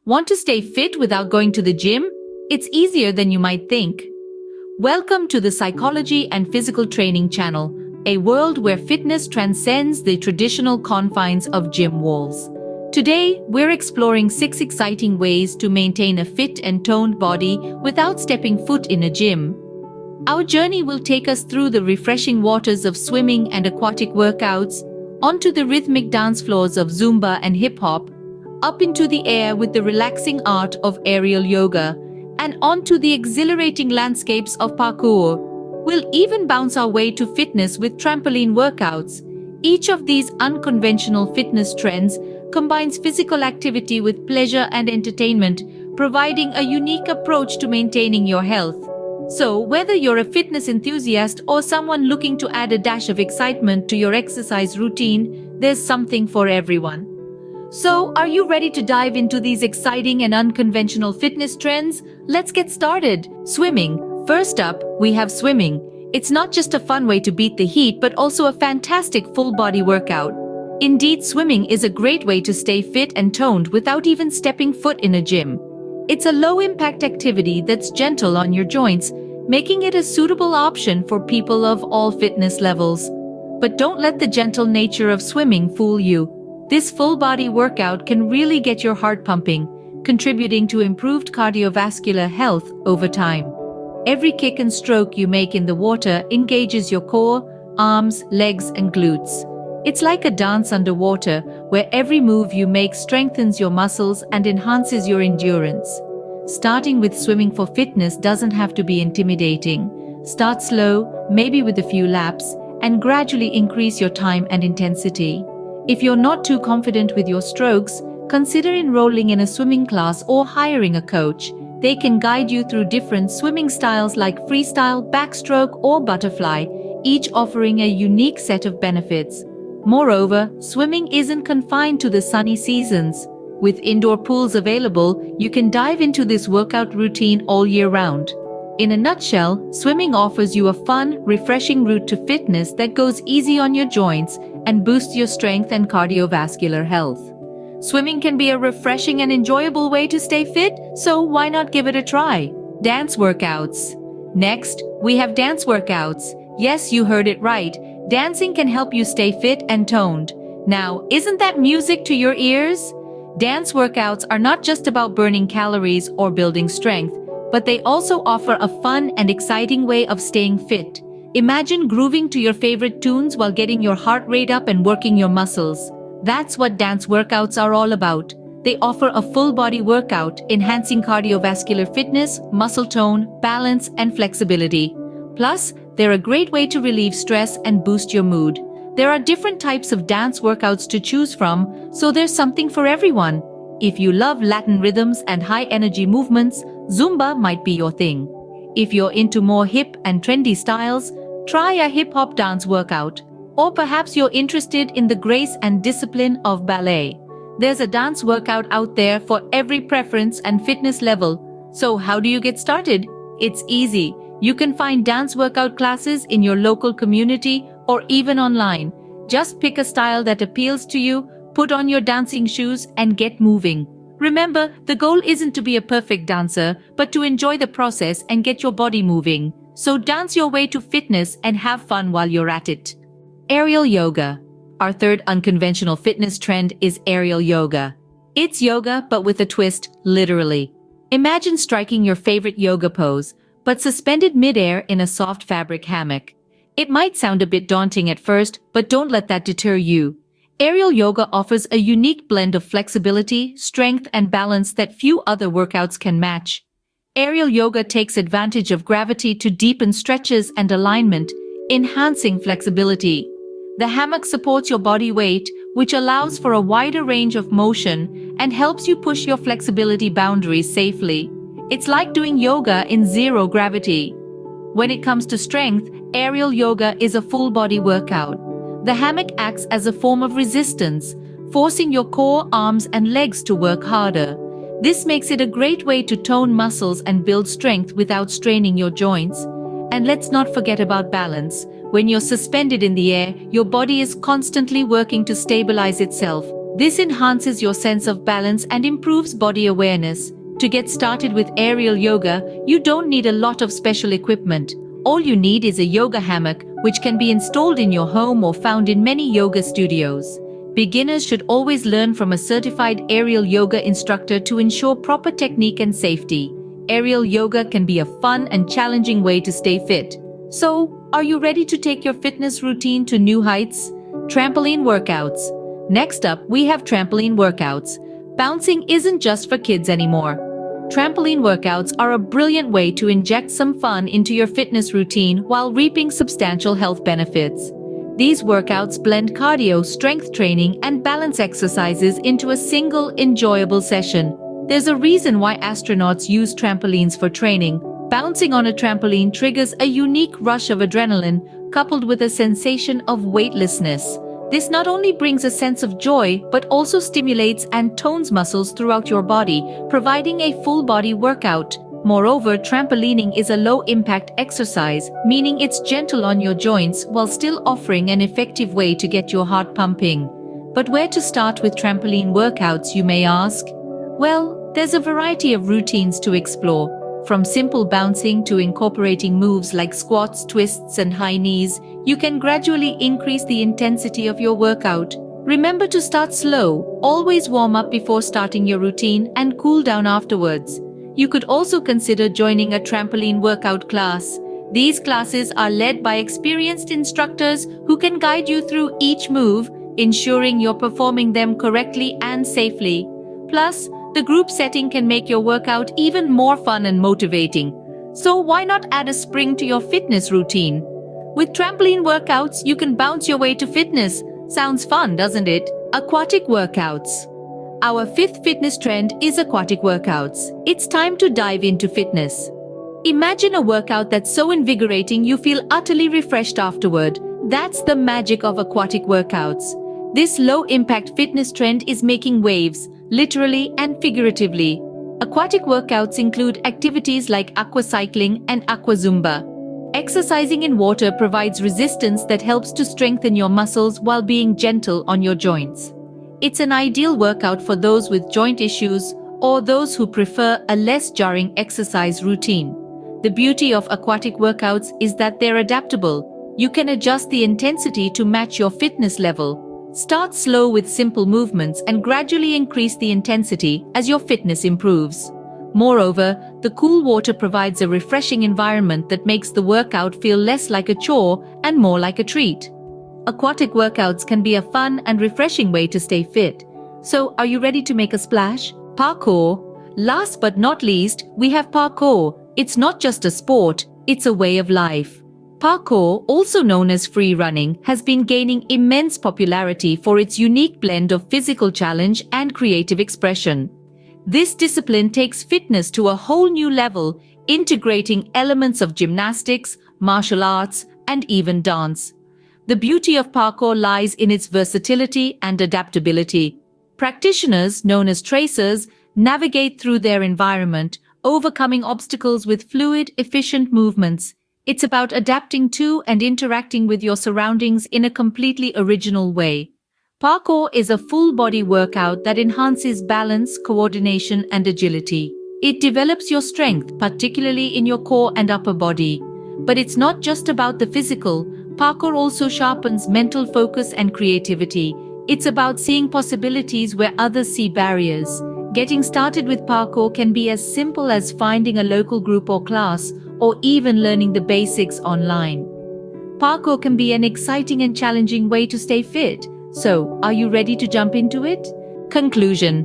Want to stay fit without going to the gym? It's easier than you might think. Welcome to the Psychology and Physical Training channel, a world where fitness transcends the traditional confines of gym walls. Today, we're exploring 6 exciting ways to maintain a fit and toned body without stepping foot in a gym. Our journey will take us through the refreshing waters of swimming and aquatic workouts, onto the rhythmic dance floors of Zumba and hip-hop, up into the air with the relaxing art of aerial yoga, and onto the exhilarating landscapes of parkour. We'll even bounce our way to fitness with trampoline workouts. Each of these unconventional fitness trends combines physical activity with pleasure and entertainment, providing a unique approach to maintaining your health. So, whether you're a fitness enthusiast or someone looking to add a dash of excitement to your exercise routine, there's something for everyone. So, are you ready to dive into these exciting and unconventional fitness trends? Let's get started. Swimming. First up, we have swimming. It's not just a fun way to beat the heat, but also a fantastic full-body workout. Indeed, swimming is a great way to stay fit and toned without even stepping foot in a gym. It's a low-impact activity that's gentle on your joints, making it a suitable option for people of all fitness levels. But don't let the gentle nature of swimming fool you. This full-body workout can really get your heart pumping, contributing to improved cardiovascular health over time. Every kick and stroke you make in the water engages your core, arms, legs, and glutes. It's like a dance underwater, where every move you make strengthens your muscles and enhances your endurance. Starting with swimming for fitness doesn't have to be intimidating. Start slow, maybe with a few laps, and gradually increase your time and intensity. If you're not too confident with your strokes, consider enrolling in a swimming class or hiring a coach. They can guide you through different swimming styles like freestyle, backstroke, or butterfly, each offering a unique set of benefits. Moreover, swimming isn't confined to the sunny seasons. With indoor pools available, you can dive into this workout routine all year round. In a nutshell, swimming offers you a fun, refreshing route to fitness that goes easy on your joints and boosts your strength and cardiovascular health. Swimming can be a refreshing and enjoyable way to stay fit, so why not give it a try? Dance workouts. Next, we have dance workouts. Yes, you heard it right. Dancing can help you stay fit and toned. Now, isn't that music to your ears? Dance workouts are not just about burning calories or building strength, but they also offer a fun and exciting way of staying fit. Imagine grooving to your favorite tunes while getting your heart rate up and working your muscles. That's what dance workouts are all about. They offer a full-body workout, enhancing cardiovascular fitness, muscle tone, balance, and flexibility. Plus, they're a great way to relieve stress and boost your mood. There are different types of dance workouts to choose from, so there's something for everyone. If you love Latin rhythms and high-energy movements, Zumba might be your thing. If you're into more hip and trendy styles, try a hip-hop dance workout. Or perhaps you're interested in the grace and discipline of ballet. There's a dance workout out there for every preference and fitness level. So how do you get started? It's easy. You can find dance workout classes in your local community or even online. Just pick a style that appeals to you, put on your dancing shoes, and get moving. Remember, the goal isn't to be a perfect dancer, but to enjoy the process and get your body moving. So dance your way to fitness and have fun while you're at it. Aerial yoga. Our third unconventional fitness trend is aerial yoga. It's yoga, but with a twist, literally. Imagine striking your favorite yoga pose, but suspended midair in a soft fabric hammock. It might sound a bit daunting at first, but don't let that deter you. Aerial yoga offers a unique blend of flexibility, strength, and balance that few other workouts can match. Aerial yoga takes advantage of gravity to deepen stretches and alignment, enhancing flexibility. The hammock supports your body weight, which allows for a wider range of motion and helps you push your flexibility boundaries safely. It's like doing yoga in zero gravity. When it comes to strength, aerial yoga is a full-body workout. The hammock acts as a form of resistance, forcing your core, arms, and legs to work harder. This makes it a great way to tone muscles and build strength without straining your joints. And let's not forget about balance. When you're suspended in the air, your body is constantly working to stabilize itself. This enhances your sense of balance and improves body awareness. To get started with aerial yoga, you don't need a lot of special equipment. All you need is a yoga hammock, which can be installed in your home or found in many yoga studios. Beginners should always learn from a certified aerial yoga instructor to ensure proper technique and safety. Aerial yoga can be a fun and challenging way to stay fit. So, are you ready to take your fitness routine to new heights? Trampoline workouts. Next up, we have trampoline workouts. Bouncing isn't just for kids anymore. Trampoline workouts are a brilliant way to inject some fun into your fitness routine while reaping substantial health benefits. These workouts blend cardio, strength training, and balance exercises into a single, enjoyable session. There's a reason why astronauts use trampolines for training. Bouncing on a trampoline triggers a unique rush of adrenaline, coupled with a sensation of weightlessness. This not only brings a sense of joy, but also stimulates and tones muscles throughout your body, providing a full-body workout. Moreover, trampolining is a low-impact exercise, meaning it's gentle on your joints while still offering an effective way to get your heart pumping. But where to start with trampoline workouts, you may ask? Well, there's a variety of routines to explore. From simple bouncing to incorporating moves like squats, twists, and high knees, you can gradually increase the intensity of your workout. Remember to start slow, always warm up before starting your routine and cool down afterwards. You could also consider joining a trampoline workout class. These classes are led by experienced instructors who can guide you through each move, ensuring you're performing them correctly and safely. Plus, the group setting can make your workout even more fun and motivating. So why not add a spring to your fitness routine? With trampoline workouts, you can bounce your way to fitness. Sounds fun, doesn't it? Aquatic workouts. Our fifth fitness trend is aquatic workouts. It's time to dive into fitness. Imagine a workout that's so invigorating you feel utterly refreshed afterward. That's the magic of aquatic workouts. This low-impact fitness trend is making waves, literally and figuratively. Aquatic workouts include activities like aquacycling and aquazumba. Exercising in water provides resistance that helps to strengthen your muscles while being gentle on your joints. It's an ideal workout for those with joint issues or those who prefer a less jarring exercise routine. The beauty of aquatic workouts is that they're adaptable. You can adjust the intensity to match your fitness level. Start slow with simple movements and gradually increase the intensity as your fitness improves. Moreover, the cool water provides a refreshing environment that makes the workout feel less like a chore and more like a treat. Aquatic workouts can be a fun and refreshing way to stay fit. So, are you ready to make a splash? Parkour. Last but not least, we have parkour. It's not just a sport, it's a way of life. Parkour, also known as free running, has been gaining immense popularity for its unique blend of physical challenge and creative expression. This discipline takes fitness to a whole new level, integrating elements of gymnastics, martial arts, and even dance. The beauty of parkour lies in its versatility and adaptability. Practitioners, known as tracers, navigate through their environment, overcoming obstacles with fluid, efficient movements. It's about adapting to and interacting with your surroundings in a completely original way. Parkour is a full-body workout that enhances balance, coordination, and agility. It develops your strength, particularly in your core and upper body. But it's not just about the physical. Parkour also sharpens mental focus and creativity. It's about seeing possibilities where others see barriers. Getting started with parkour can be as simple as finding a local group or class, or even learning the basics online. Parkour can be an exciting and challenging way to stay fit. So, are you ready to jump into it? Conclusion.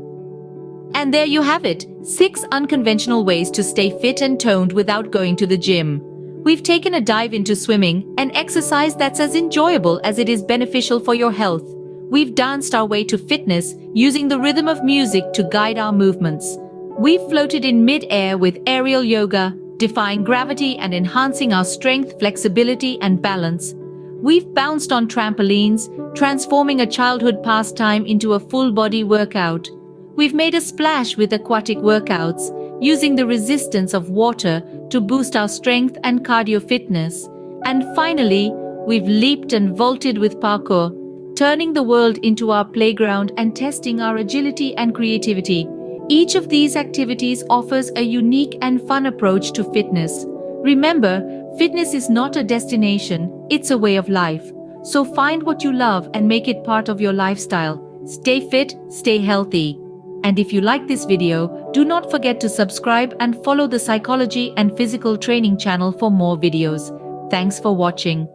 And there you have it, 6 unconventional ways to stay fit and toned without going to the gym. We've taken a dive into swimming, an exercise that's as enjoyable as it is beneficial for your health. We've danced our way to fitness, using the rhythm of music to guide our movements. We've floated in mid-air with aerial yoga, defying gravity and enhancing our strength, flexibility, and balance. We've bounced on trampolines, transforming a childhood pastime into a full-body workout. We've made a splash with aquatic workouts, using the resistance of water to boost our strength and cardio fitness. And finally, we've leaped and vaulted with parkour, turning the world into our playground and testing our agility and creativity. Each of these activities offers a unique and fun approach to fitness. Remember, fitness is not a destination, it's a way of life. So find what you love and make it part of your lifestyle. Stay fit, stay healthy. And if you like this video, do not forget to subscribe and follow the Psychology and Physical Training channel for more videos. Thanks for watching.